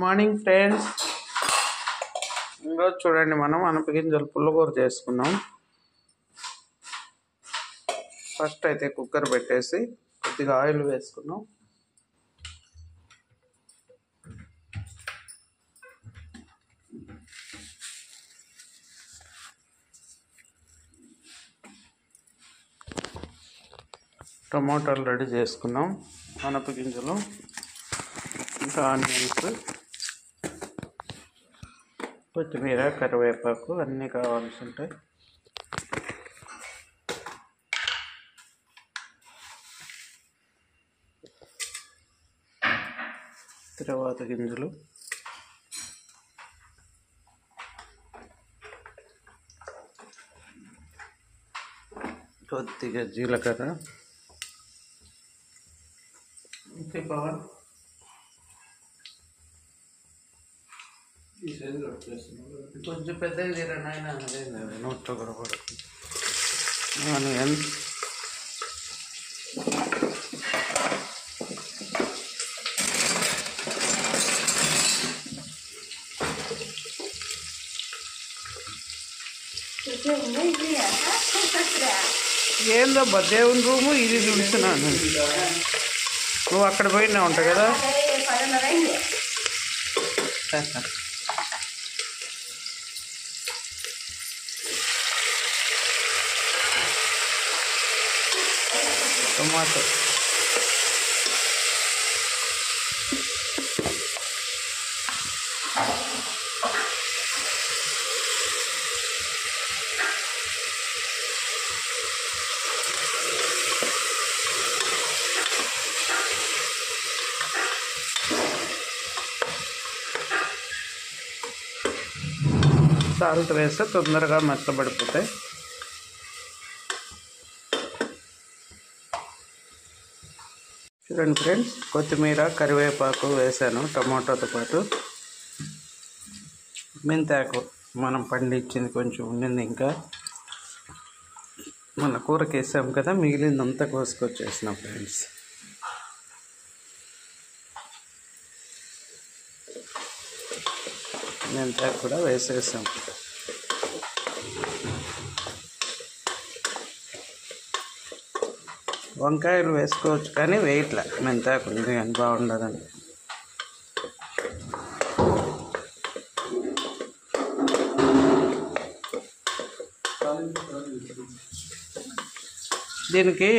Morning friends, ఈరోజు చూడండి మనం అనపగింజలు పుల్లగూర చేసుకున్నాం. ఫస్ట్ అయితే కుక్కర్ పెట్టేసి కొద్దిగా ఆయిల్ వేసుకున్నాం. టమాటాలు రెడీ చేసుకున్నాం, అనపగింజలు, ఇంకా ఆనియన్స్, కొత్తిమీర, కరివేపాకు అన్నీ కావాల్సి ఉంటాయి. తర్వాత గింజలు, కొద్దిగా జీలకర్ర, పవన్ కొంచెం పెద్దగా తీరండి ఆయన, అదేంది నోట్లో కూడా పడుతుంది. ఆనియన్స్, ఏందబ్బా దేవుని రూము ఇది చూస్తున్నాను. నువ్వు అక్కడ పోయినా ఉంటావు కదా. టమాటో, సాల్ట్ వేస్తే తొందరగా మెత్తబడిపోతాయి. చూడండి ఫ్రెండ్స్, కొత్తిమీర, కరివేపాకు వేసాను టమాటోతో పాటు. మెంతాకు మనం పండించింది కొంచెం ఉండింది, ఇంకా మన కూరకి వేసాం కదా, మిగిలిందంతా కోసుకొచ్చేసినాం ఫ్రెండ్స్. మెంతాకు కూడా వేసేసాం. వంకాయలు వేసుకోవచ్చు కానీ వేయట్లే, మెంతాకు ఉంది కానీ బాగుండదని. దీనికి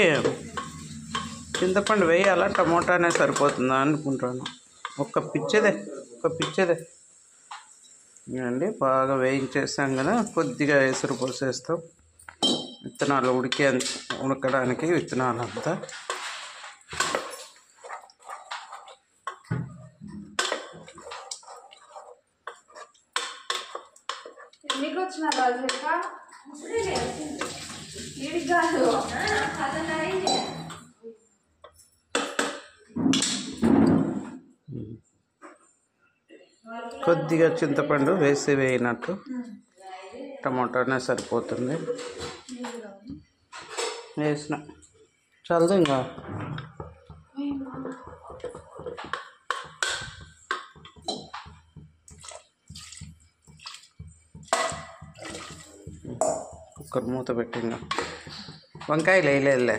చింతపండు వేయాలా, టమోటానే సరిపోతుందా అనుకుంటాను. ఒక పిచ్చదే అండి. బాగా వేయించేసాం కదా, కొద్దిగా ఎసురు పోసేస్తాం. విత్తనాలు ఉడకడానికి విత్తనాలంతా. కొద్దిగా చింతపండు వేయినట్టు, టమాటానే సరిపోతుంది. వేసిన చల్దు ఇంకా. కుక్కర్ మూత పెట్టింగా. వంకాయలు వేయలేదులే,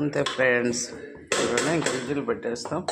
అంతే ఫ్రెండ్స్. ఇంకా విజిల్ పెట్టేస్తాం.